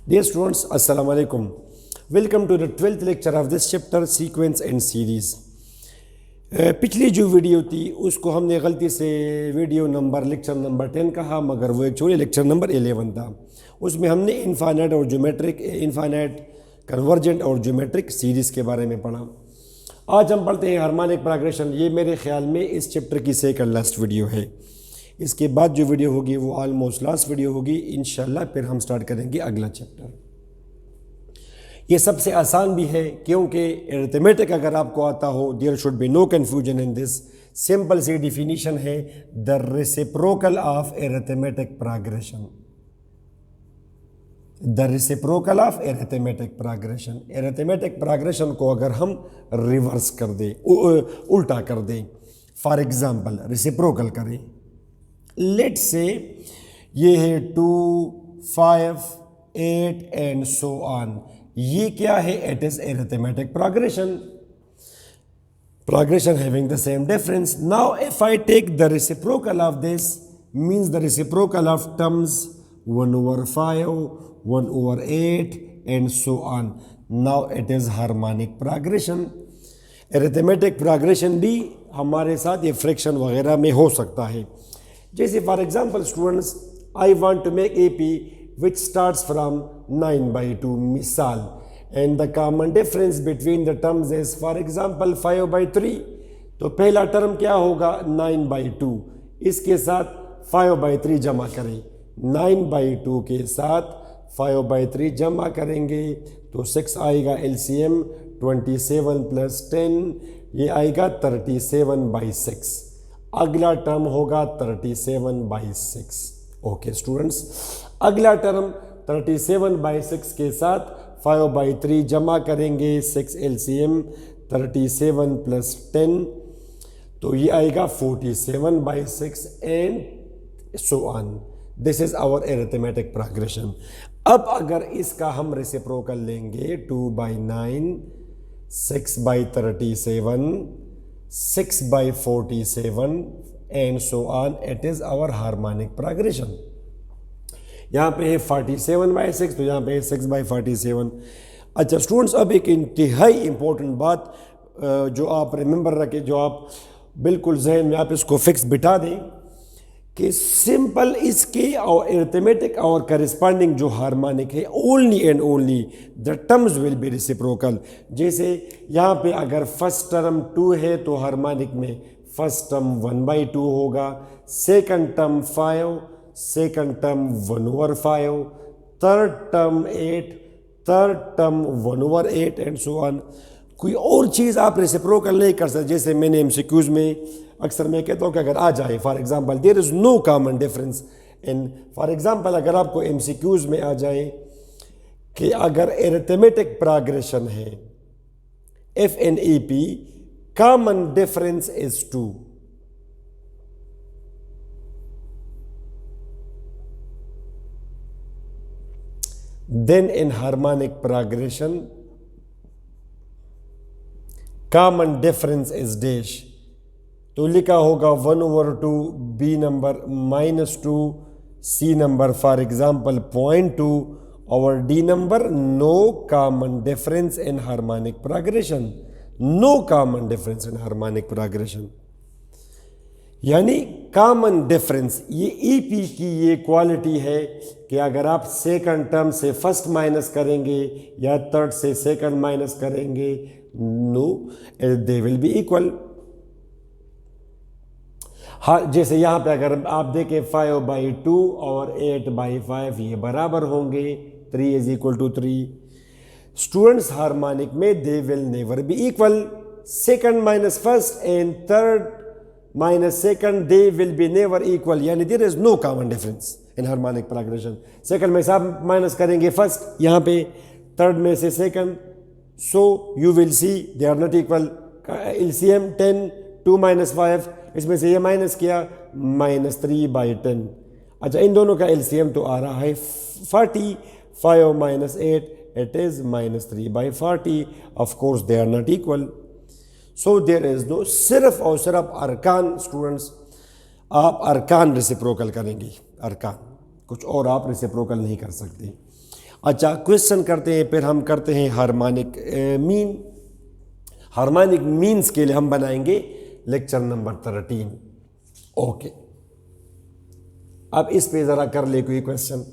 Dear students, Assalamu alaikum. Welcome to the 12th lecture of this chapter, Sequence and Series. पिछली जो video थी उसको हमने गलती से वीडियो नंबर लेक्चर नंबर 10 कहा, मगर वो एक्चुअली लेक्चर नंबर 11 था। उसमें हमने इनफाइनाइट और ज्योमेट्रिक इनफाइनाइट कन्वर्जेंट और ज्योमेट्रिक सीरीज़ के बारे में पढ़ा। आज हम पढ़ते हैं हार्मोनिक प्रोग्रेशन। ये मेरे ख्याल में इस चैप्टर की सेकंड लास्ट वीडियो है। इसके बाद जो वीडियो होगी वो ऑलमोस्ट लास्ट वीडियो होगी इंशाल्लाह। फिर हम स्टार्ट करेंगे अगला चैप्टर। ये सबसे आसान भी है क्योंकि अरिथमेटिक अगर आपको आता हो, there should be no confusion in this. Simple सी डिफिनीशन है, the reciprocal of arithmetic progression. The reciprocal of arithmetic progression. Arithmetic progression को अगर हम रिवर्स कर दें, उल्टा कर दें, फॉर एग्जाम्पल रेसिप्रोकल करें, लेट से ये है 2, 5, 8 एंड सो ऑन। ये क्या है? It is arithmetic progression having the same difference. Now if I take the reciprocal of this, means the reciprocal of terms 1/5, 1/8 and so on. Now it is harmonic progression. Arithmetic progression भी हमारे साथ ये fraction वगैरह में हो सकता है। जैसे for example students, I want to make a P which starts from 9/2 मिसाल, and the common difference between the terms is for example 5/3। तो पहला टर्म क्या होगा? 9/2। इसके साथ 5/3 जमा करें। 9/2 के साथ 5/3 जमा करेंगे तो 6 आएगा। एलसीएम 27 + 10, ये आएगा 37/6। अगला टर्म होगा 37/6। ओके स्टूडेंट्स, अगला टर्म 37/6 के साथ 5/3 जमा करेंगे। 6 एलसीएम 37 + 10, तो ये आएगा 47/6 and so on. This is our arithmetic progression. अब अगर इसका हम रेसिप्रोकल लेंगे 2/9, 6/37, 6/47 and so on, it is our harmonic progression. यहाँ पे है 47/6, तो यहाँ पे है 6/47। अच्छा स्टूडेंट्स, अब एक इंतहाई इंपॉर्टेंट बात जो आप रिमेंबर रखें, जो आप बिल्कुल जहन में आप इसको फिक्स बिठा दें कि सिंपल इसके और अरिथमेटिक और करस्पॉन्डिंग जो हार्मोनिक है, only and only the terms will be reciprocal. जैसे यहाँ पे अगर फर्स्ट टर्म 2 है तो हार्मोनिक में फर्स्ट टर्म 1/2 होगा, second term 5, second term 1/5, third term 8, third term 1/8 and so on. कोई और चीज़ आप रेसिप्रोकल नहीं कर सकते। जैसे मैंने एमसीक्यूज में अक्सर मैं कहता हूँ कि अगर आ जाए for example there is no common difference in, for example अगर आपको एमसीक्यूज में आ जाए कि अगर अरिथमेटिक प्रोग्रेशन है F N A P, common difference is 2, then in harmonic progression common difference is dash। तो लिखा होगा 1/2 B number -2 C number for example 0.2 और D number. No common difference in harmonic progression, no common difference in harmonic progression. यानी common difference, ये EP की ये quality है कि अगर आप सेकंड टर्म से फर्स्ट माइनस करेंगे या थर्ड से सेकंड माइनस करेंगे, no they will be equal. हाँ, जैसे यहाँ पे अगर आप देखें 5/2 और 8/5 ये बराबर होंगे, 3 = 3। स्टूडेंट्स, हार्मोनिक में they will never be equal. Second minus first and third minus second, they will be never equal। यानी there is no common difference in harmonic progression। Second में से आप माइनस करेंगे फर्स्ट, यहाँ पे थर्ड में से second, so you will see they are not equal। LCM 10, 2 - 5, इसमें से ये माइनस किया -3/10। अच्छा, इन दोनों का LCM तो आ रहा है 40, 5 - 8 it is -3/40। of course they are not equal। So there is no, सिर्फ और सिर्फ अरकान स्टूडेंट्स, आप अरकान रेसिप्रोकल करेंगे, अरकान, कुछ और आप रेसिप्रोकल नहीं कर सकते। अच्छा, क्वेश्चन करते हैं, फिर हम करते हैं हार्मोनिक मीन। हार्मोनिक मीन्स के लिए हम बनाएंगे लेक्चर नंबर 13। ओके, अब इस पे जरा कर ले कोई क्वेश्चन।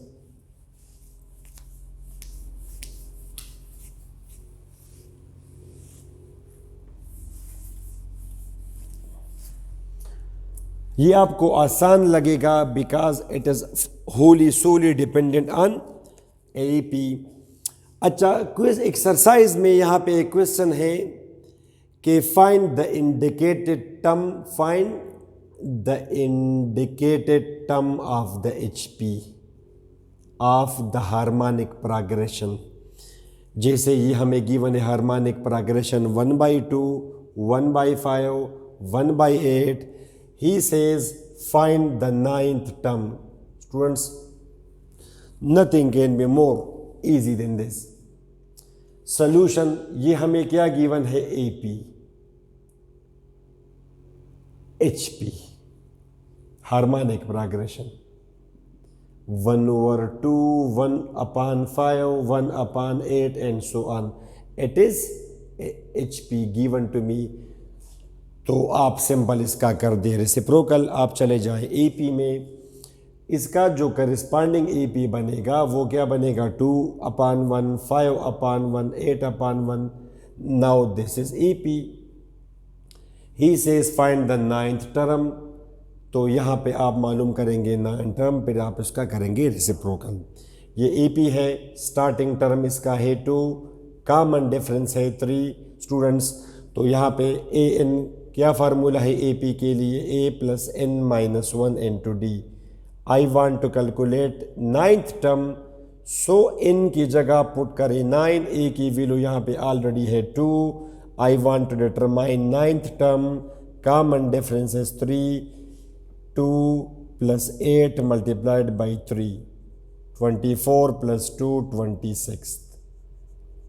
ये आपको आसान लगेगा because it is wholly solely dependent on AP. अच्छा, क्विज एक्सरसाइज में यहाँ पे एक क्वेश्चन है कि find the indicated term, find the indicated term of the HP of the harmonic progression. जैसे ये हमें गिवन है harmonic progression 1/2, 1/5, 1/8। He says find the ninth term. Students, nothing can be more easy than this. Solution, ये हमें क्या given है? AP, HP, harmonic progression 1/2, 1/5, 1/8 and so on. It is HP given to me. तो आप simple इसका कर दे reciprocal, आप चले जाएं एपी में। इसका जो करस्पॉन्डिंग एपी बनेगा वो क्या बनेगा? 2/1, 5/1, 8/1। Now this is AP. He says find the ninth term, तो यहाँ पे आप मालूम करेंगे नाइन्थ टर्म, फिर आप इसका करेंगे रेसिप्रोकल। ये एपी है, स्टार्टिंग टर्म इसका है 2, कॉमन डिफरेंस है 3 स्टूडेंट्स। तो यहाँ पे ए एन क्या फार्मूला है एपी के लिए? a+n-1 into d। I want to calculate ninth term, so n की जगह पुट करें 9, a की वैल्यू यहाँ पे ऑलरेडी है 2। I want to determine ninth term, common difference is 3, 2 + 8 multiplied by 3, 24 + 2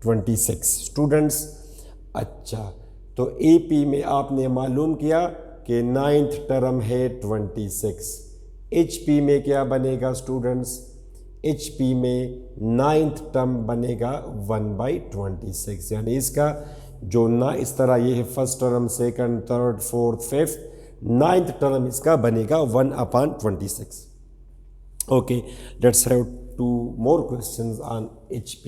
26 students. अच्छा, तो एपी में आपने मालूम किया कि नाइन्थ टर्म है 26। एचपी में क्या बनेगा स्टूडेंट्स? एचपी में नाइन्थ टर्म बनेगा 1/26, यानी इसका जो ना इस तरह ये है first term, second, third, fourth, fifth, ninth term इसका बनेगा 1/26। Okay, let's have 2 more questions on HP.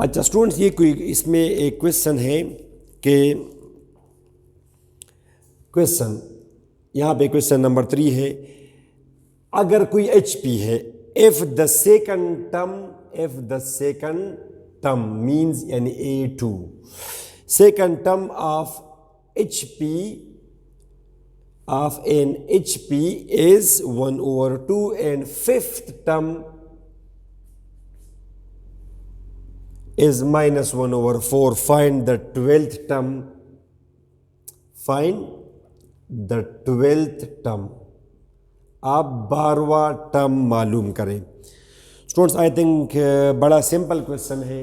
अच्छा स्टूडेंट्स, ये कोई इसमें एक क्वेश्चन है कि क्वेश्चन यहाँ पे क्वेश्चन नंबर 3 है। अगर कोई HP है, if the second term means यानी A2, second term of an HP is 1/2 and fifth term is -1/4. Find the 12th term. Find the 12th term. आप 12वां टर्म मालूम करें। स्टूडेंट्स, आई थिंक बड़ा simple question है।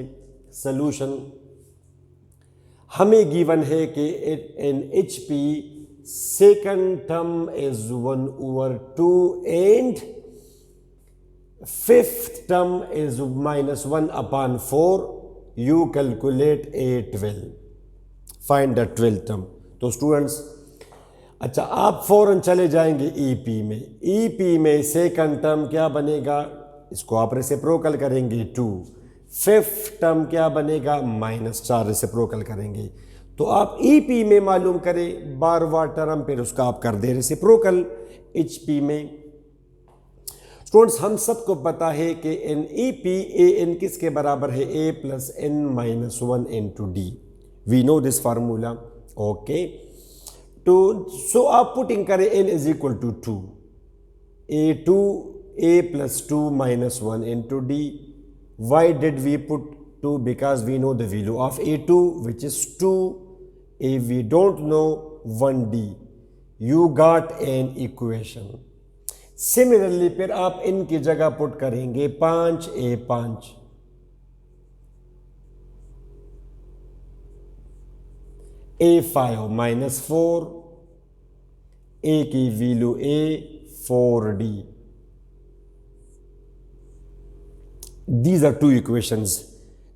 Solution हमें given है कि इन HP second term is 1/2 and fifth term is -1/4. You calculate A12. Find the 12th term. तो students, अच्छा आप फौरन चले जाएंगे ईपी में। ईपी में सेकंड टर्म क्या बनेगा? इसको आप रेसिप्रोकल करेंगे 2। फिफ्थ टर्म क्या बनेगा? -4 रेसिप्रोकल करेंगे। तो आप ईपी में मालूम करें 12वां टर्म, फिर उसका आप कर दे रेसिप्रोकल एचपी में। स्टूडेंट्स, हम सबको पता है कि एन ईपी ए एन किसके बराबर है? a+n-1 into d। We know this formula. Okay, तो सो आप पुटिंग करें n is equal to 2, a+2-1 into d। Why did we put 2? Because we know the value of a2 which is 2, a we don't know 1d। You got an equation। Similarly फिर आप इनकी जगह put करेंगे 5a5, a5 -4, ए की value A 4d. These are two equations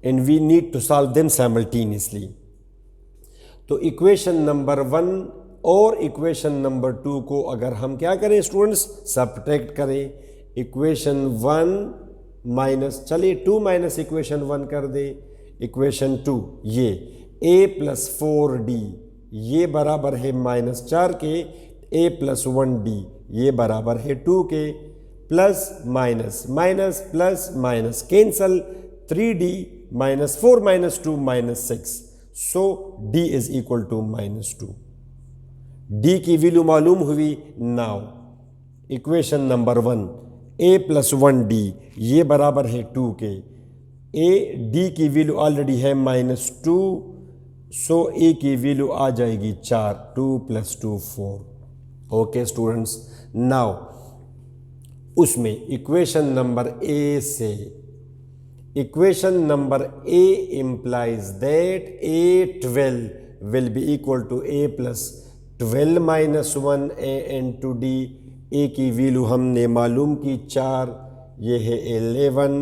and we need to solve them simultaneously. तो equation number 1 और equation number 2 को अगर हम क्या करें स्टूडेंट्स, सब्ट्रैक्ट करें. इक्वेशन 1 माइनस, चलिए 2 माइनस इक्वेशन 1 कर दे. इक्वेशन 2 ये a प्लस 4d ये बराबर है -4 के, a प्लस 1d ये बराबर है 2 के, plus minus minus plus minus cancel, 3d minus 4 minus 2 minus 6. So d is equal to -2. d की वैल्यू मालूम हुई. Now equation number 1 a plus 1d ये बराबर है 2 के, a d की वैल्यू ऑलरेडी है -2. सो a की वैल्यू आ जाएगी 4. 2 प्लस 2 4. ओके स्टूडेंट्स, नाउ उसमें इक्वेशन नंबर a से equation number a implies that a12 will be equal to a plus 12 minus 1 a and 2d. a की वैल्यू हमने मालूम की 4, ये है 11,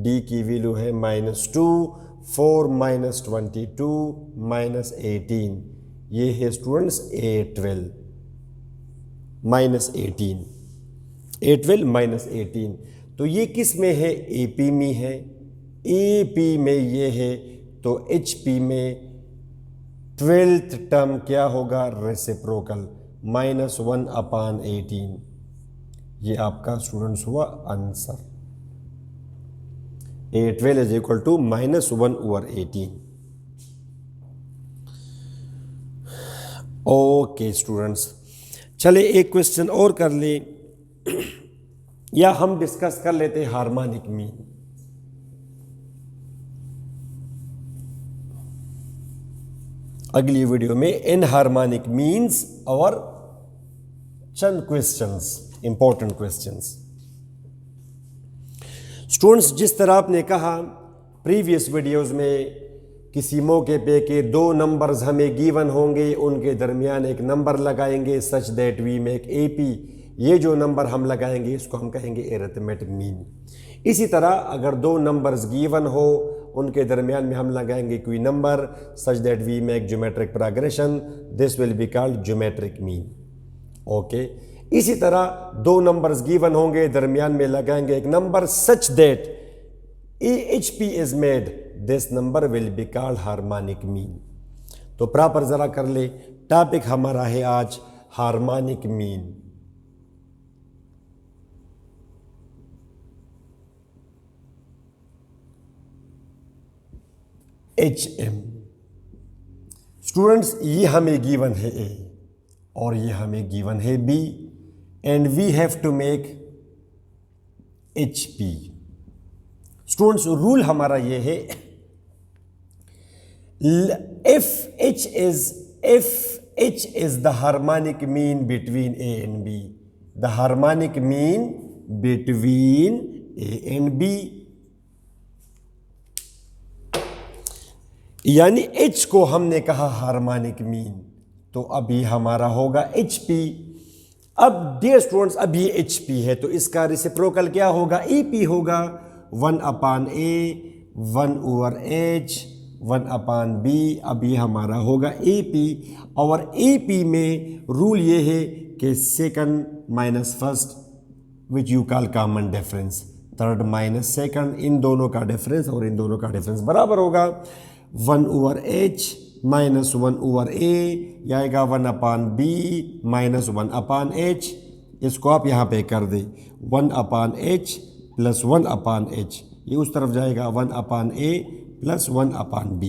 d की वैल्यू है -2, 4 minus 22 minus 18, ये है students a12 minus 18. a12 minus 18. तो ये किस में है? AP में है. AP में ये है, तो HP में 12th टर्म क्या होगा? रेसिप्रोकल, -1/18. ये आपका स्टूडेंट्स हुआ answer. a12 is equal to -1/18. Okay students, चले एक क्वेश्चन और कर ले या हम डिस्कस कर लेते हैं हार्मोनिक मीन. अगली वीडियो में इनहार्मोनिक मीन्स और चंद क्वेश्चंस, इंपॉर्टेंट क्वेश्चंस. स्टूडेंट्स, जिस तरह आपने कहा प्रीवियस वीडियोस में, किसी मौके पे के 2 नंबर्स हमें गिवन होंगे, उनके दरमियान एक नंबर लगाएंगे such that we make AP. ये जो नंबर हम लगाएंगे इसको हम कहेंगे एरिथमेटिक मीन. इसी तरह अगर 2 नंबर्स गिवन हो, उनके दरमियान में हम लगाएंगे कोई number such that we make geometric progression, this will be called geometric mean. Okay, इसी तरह 2 नंबर्स गिवन होंगे, दरमियान में लगाएंगे एक number such that AHP is made, this number will be called harmonic mean. तो प्रॉपर जरा कर ले, टॉपिक हमारा है आज हार्मोनिक मीन. HM. स्टूडेंट्स, ये हमें गिवन है A और ये हमें गिवन है B and we have to make HP. Students, rule हमारा ये है, FH is the harmonic mean between A and B. The harmonic mean between A and B. यानी H को हमने कहा हार्मोनिक मीन, तो अभी हमारा होगा HP. अब डियर स्टूडेंट्स, अब ये HP है तो इसका रेसिप्रोकल क्या होगा? EP होगा. 1/A 1/H 1/B. अब ये हमारा होगा AP. और AP में रूल ये है कि second minus first which you call common difference, third minus second, इन दोनों का डिफरेंस और इन दोनों का डिफरेंस बराबर होगा 1/H माइनस 1/A. यह आएगा 1/B माइनस 1/H. इसको आप यहाँ पे कर दे 1/H प्लस 1/H. ये उस तरफ जाएगा 1/A plus 1/B.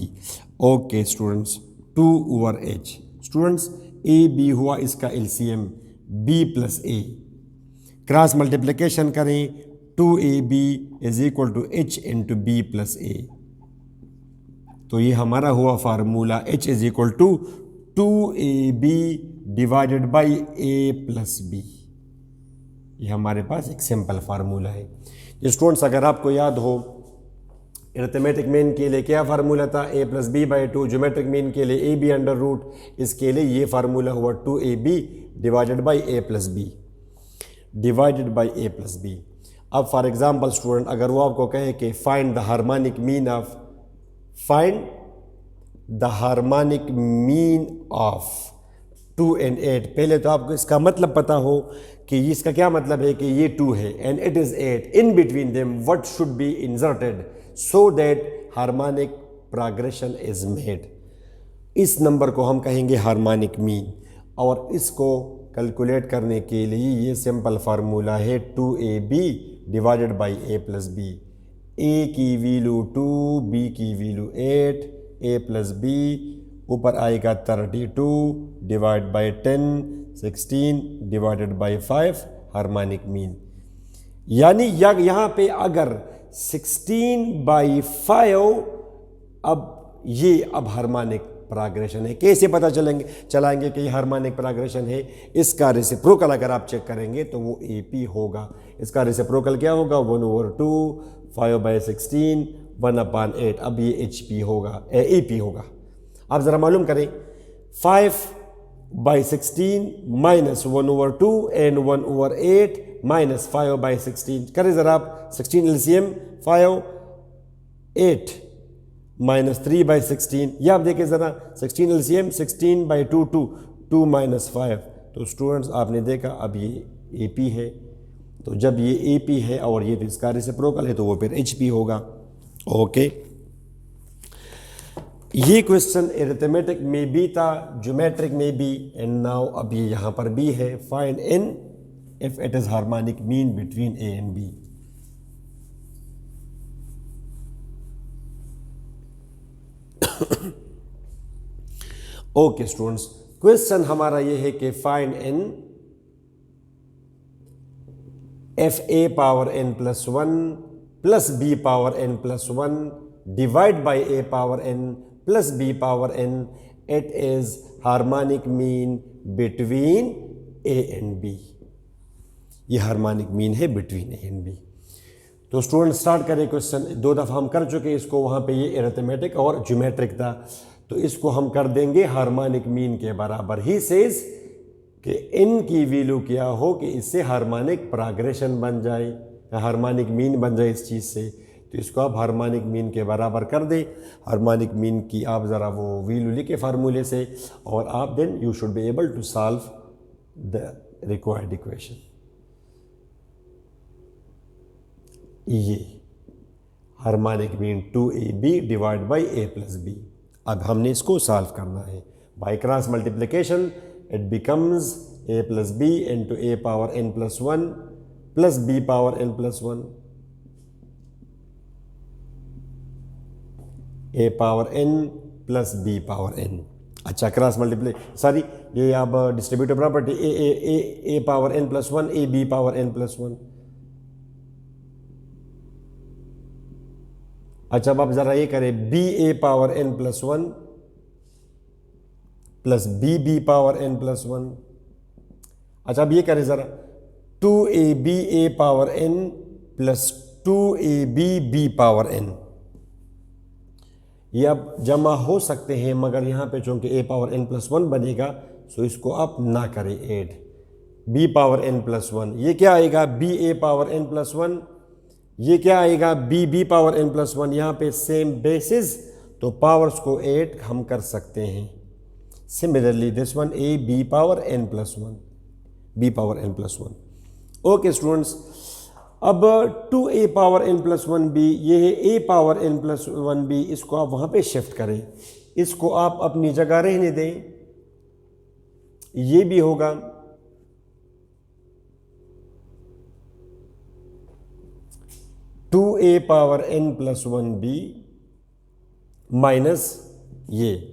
Okay students, 2/H. Students, AB हुआ इसका LCM, B plus A. Cross multiplication करें, 2AB is equal to H into B plus A. तो ये हमारा हुआ formula, H is equal to 2AB divided by A plus B. ये हमारे पास एक सिंपल फार्मूला है. स्टूडेंट्स, अगर आपको याद हो अरिथमेटिक मीन के लिए क्या फार्मूला था, a plus B by two. Geometric mean के लिए ए बी अंडर रूट, इसके लिए ये फार्मूला हुआ 2ab divided by a plus B, divided by a plus B. अब फॉर एग्जांपल स्टूडेंट, अगर वो आपको कहे कि find the harmonic mean of, find the harmonic mean of 2 and 8, पहले तो आपको इसका मतलब पता हो कि इसका क्या मतलब है कि ये 2 है and it is 8, in between them what should be inserted so that harmonic progression is made. इस नंबर को हम कहेंगे हार्मोनिक मीन, और इसको कैलकुलेट करने के लिए ये सिंपल फार्मूला है 2ab divided by a plus B. A की वैल्यू 2, बी की वैल्यू 8, a प्लस बी ऊपर आएगा 32 divide by 10, 16 divided by 5 harmonic mean. यानी यहाँ पे अगर 16/5 अब हार्मोनिक प्रोग्रेशन है। कैसे पता चलाएंगे कि ये हार्मोनिक प्रोग्रेशन है? इसका रेसिप्रोकल अगर आप चेक करेंगे तो वो AP होगा। इसका रेसिप्रोकल क्या होगा? 1/2, 5/16, 1/8। अब ये HP होगा, AP होगा। आप ज़रा मालूम करें, 5/16 माइनस 1/2 एंड 1/8 माइनस 5/16 करें ज़रा आप। 16 LCM 5, 8 माइनस 3/16, या आप देखें ज़रा 16 LCM 16/2, 2 माइनस 5। तो स्टूडेंट्स आपने देखा अब ये AP है, तो जब ये AP है और ये इसका रेसिप्रोकल है तो वो फिर HP होगा। ओके, ये क्वेश्चन अरिथमेटिक में भी था, ज्योमेट्रिक में भी, एंड नाउ अब ये यहाँ पर भी है। Find N if it is harmonic mean between A and B। Okay students, question हमारा ये है कि find N if A power n plus 1 plus B power n plus 1 divide by a power n plus b power n, it is harmonic mean between a and b। ये harmonic mean है between a and b। तो student start करें question. 2 दफ़ा हम कर चुके इसको, वहाँ पे ये अरिथमेटिक और ज्योमेट्रिक था, तो इसको हम कर देंगे हार्मोनिक मीन के बराबर। ही सेज कि इन की वैल्यू क्या हो कि इससे हार्मोनिक प्रोग्रेशन बन जाए, हार्मोनिक मीन बन जाए इस चीज़ से। तो इसको आप हार्मोनिक मीन के बराबर कर दें। हार्मोनिक मीन की आप ज़रा वो वैल्यू लिखे फार्मूले से, और आप then you should be able to solve the required equation. ये harmonic mean 2ab divide by a plus B. अब हमने इसको सॉल्व करना है by cross multiplication. It becomes a plus B into a power n plus 1 प्लस b power n plus 1, a power n plus b power n। अच्छा, cross multiply, sorry, ये अब distributive property, a power n plus 1, a b power n plus 1। अच्छा, अब आप ज़रा ये करें, B A power n plus 1 plus B power n plus 1। अच्छा, अब ये करें ज़रा, 2ab a power n plus 2ab b power n। ये अब जमा हो सकते हैं, मगर यहाँ पे चूंकि a पावर n प्लस 1 बनेगा, सो इसको आप ना करें add. b power n plus 1, ये क्या आएगा? b a power n plus 1, ये क्या आएगा? b power n plus 1। यहाँ पे सेम बेसिस, तो पावर्स को ऐड हम कर सकते हैं। Similarly this one a b power n plus 1, b power n plus 1। Okay students, अब 2a power n plus 1b, ये है a power n plus 1b, इसको आप वहाँ पे शिफ्ट करें, इसको आप अपनी जगह रहने दें। ये भी होगा 2a power n plus 1b minus ये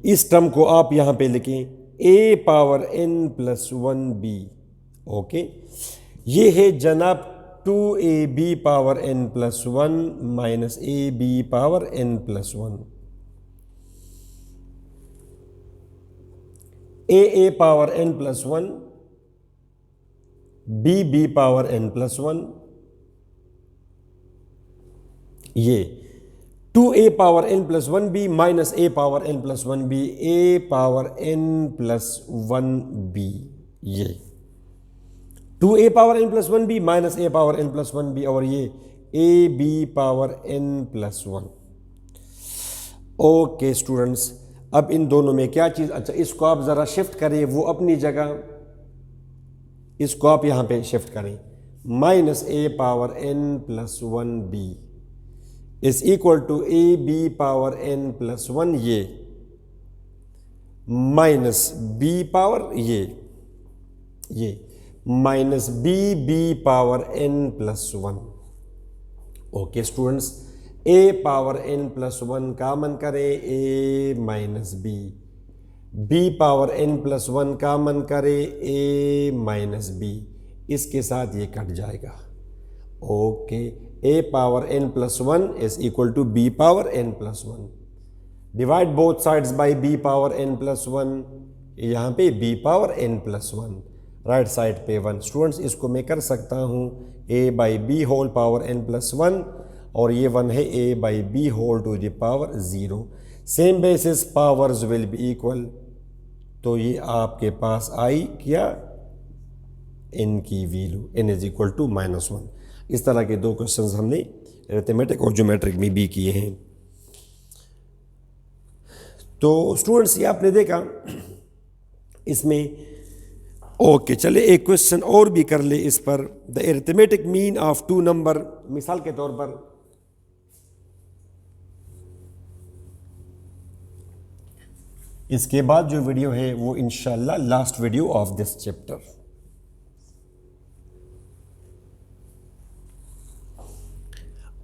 इस टर्म को आप यहाँ पे लिखें a power n plus 1b। Okay, ये है जनाब 2ab power n plus 1 minus ab power n plus 1, a power n plus 1, b power n plus 1, ये 2a power n plus 1b minus a power n plus 1b, a power n plus 1b, ये 2a power n plus 1b minus a power n plus 1b, और ये ab power n plus 1। Okay students, अब इन दोनों में क्या चीज़, अच्छा इसको आप ज़रा शिफ्ट करें वो अपनी जगह, इसको आप यहाँ पे शिफ्ट करें, minus a power n plus 1b is equal to A B power n plus 1, ये माइनस b पावर ये minus B power n plus 1। Okay students, a power n plus 1 common करें, a minus b power n plus 1 common करें, a minus b, इसके साथ ये cut जाएगा। Okay, a power n plus 1 is equal to b power n plus 1, divide both sides by b power n plus 1, यहाँ पे b power n plus 1, right side पे 1। Students इसको मैं कर सकता हूँ a by B whole power n plus 1, और ये 1 है a by B whole to the power 0। Same bases powers will be equal, तो ये आपके पास आई क्या, n की value n is equal to -1। इस तरह के दो क्वेश्चंस हमने अरिथमेटिक और ज्योमेट्रिक में भी किए हैं। तो स्टूडेंट्स ये आपने देखा इसमें। ओके, चले एक क्वेश्चन और भी कर ले इस पर। The arithmetic mean of two number, मिसाल के तौर पर इसके बाद जो वीडियो है वो इंशाल्लाह last video of this chapter.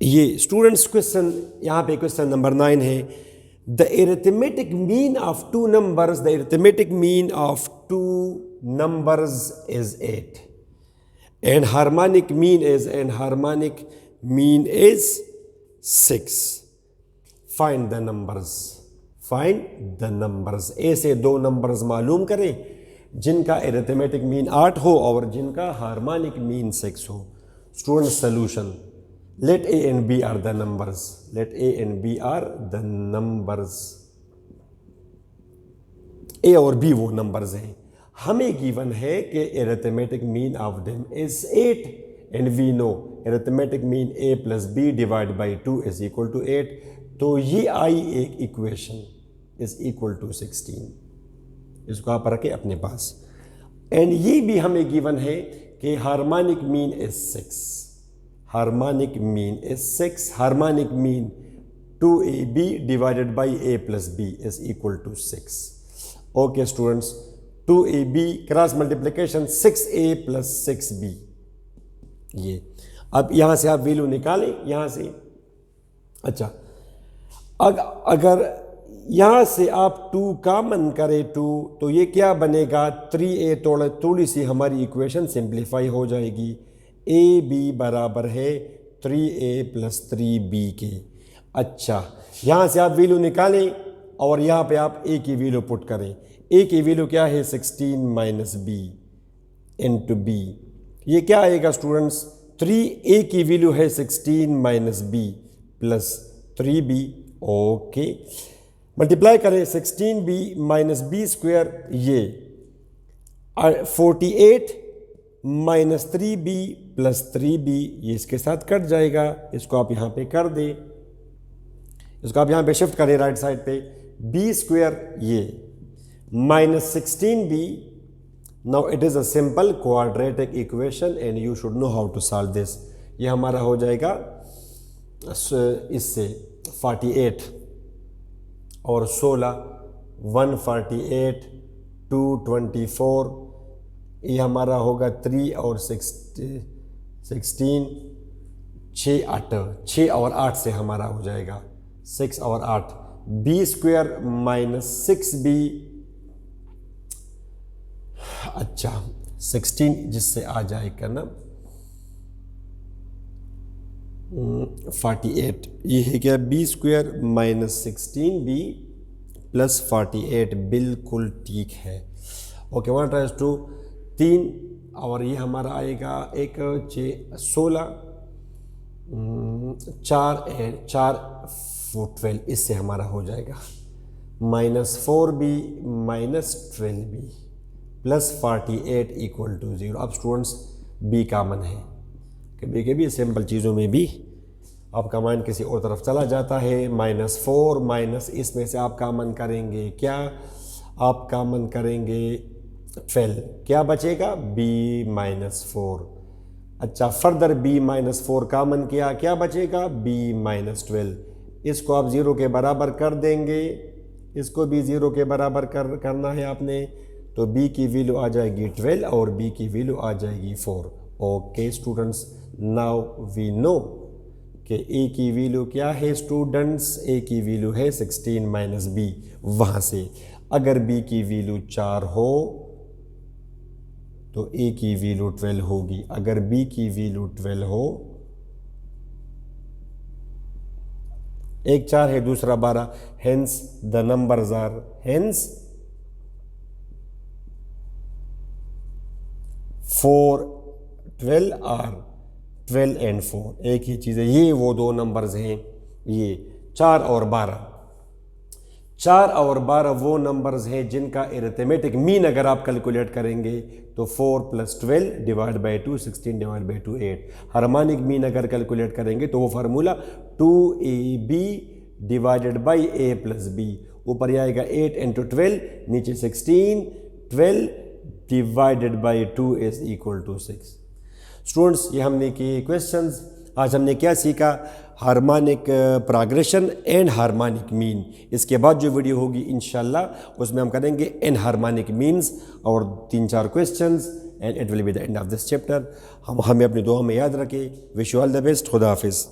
ये स्टूडेंट्स क्वेश्चन, यहाँ पे क्वेश्चन नंबर 9 है। The arithmetic mean of two numbers, the arithmetic mean of two numbers is 8 and harmonic mean is 6. find the numbers, ए से दो नंबर्स मालूम करें जिनका अरिथमेटिक मीन 8 हो और जिनका हार्मोनिक मीन 6 हो। Student solution, let a and b are the numbers, A और बी वो नंबर्स हैं। हमें गिवन है कि arithmetic mean of them is 8 and we know arithmetic mean a plus b divide by 2 is equal to 8। तो ये आई एक equation is equal to 16, इसको आप रखें अपने पास। एंड ये भी हमें गिवन है कि harmonic mean is 6, harmonic mean 2ab divided by a plus b is equal to 6। Okay students, 2ab cross multiplication 6a plus 6b, ये अब यहां से आप वैल्यू निकालें यहां से। अच्छा, अगर यहां से आप 2 कॉमन करें 2, तो ये क्या बनेगा 3a, थोड़ी सी हमारी इक्वेशन सिंप्लीफाई हो जाएगी। ab बराबर है 3a प्लस 3b के। अच्छा, यहां से आप वैल्यू निकालें और यहां पे आप a की वैल्यू पुट करें। a की वैल्यू क्या है 16 माइनस b इंटू b, ये क्या आएगा स्टूडेंट्स 3a की वैल्यू है 16 minus b plus 3b। Okay, multiply करें 16b माइनस b स्क्वायर, ये 48 माइनस 3b प्लस 3b, ये इसके साथ कट जाएगा। इसको आप यहाँ पे कर दें, इसको आप यहाँ पे शिफ्ट करें राइट साइड पे, b स्क्वायर ये minus 16b. now it is a simple quadratic equation and you should know how to solve this। ये हमारा हो जाएगा इससे 48 और 16 148 224, ये हमारा होगा 3 और 16 6 और 8 से हमारा हो जाएगा 6 और 8, b स्क्वायर माइनस 6b। अच्छा 16 जिससे आ जाएगा ना 48, ये है क्या b square minus 16b plus 48, बिल्कुल ठीक है। ओके, 1 ट्राइज टू 3 और ये हमारा आएगा 1 6 16 चार 12, इससे हमारा हो जाएगा -4b -12b plus 48 equal to 0। अब स्टूडेंट्स b कामन है, कभी कभी सिंपल चीज़ों में भी आपका माइंड किसी और तरफ चला जाता है। -4 माइनस इसमें से आप कामन करेंगे क्या, आप कामन करेंगे 12, क्या बचेगा b -4। अच्छा, फर्दर b -4 कामन किया, क्या बचेगा b -12। इसको आप 0 के बराबर कर देंगे, इसको भी 0 के बराबर करना है आपने, तो b की वैल्यू आ जाएगी 12 और b की वैल्यू आ जाएगी 4। Okay students, now we know कि a की वैल्यू क्या है स्टूडेंट्स, a की वैल्यू है 16 माइनस b। वहाँ से अगर b की वैल्यू 4 हो तो a की वैल्यू 12 होगी, अगर b की वैल्यू 12 हो, एक 4 है दूसरा 12, hence the numbers are, hence 4 12 are 12 and 4 एक ही चीज़ है। ये वो दो नंबर्स हैं, ये 4 और 12। 4 और 12 वो नंबर्स हैं जिनका अरिथमेटिक मीन अगर आप कैलकुलेट करेंगे तो 4 + 12 divide by 2 16 divide by 2 8। Harmonic mean अगर कैलकुलेट करेंगे तो वो formula 2ab divided by a + b, ऊपर आएगा 8 × 12, नीचे 16, 12 divided by 2 is equal to 6। Students, ये हमने किए क्वेश्चंस। आज हमने क्या सीखा, harmonic progression and harmonic mean. इसके बाद जो वीडियो होगी इंशाल्लाह उसमें हम करेंगे एन हार्मोनिक मीन्स और 3-4 questions, and it will be the end of this chapter. हमें अपनी दुआ में याद रखें। Wish you all the best. खुदा हाफिज़।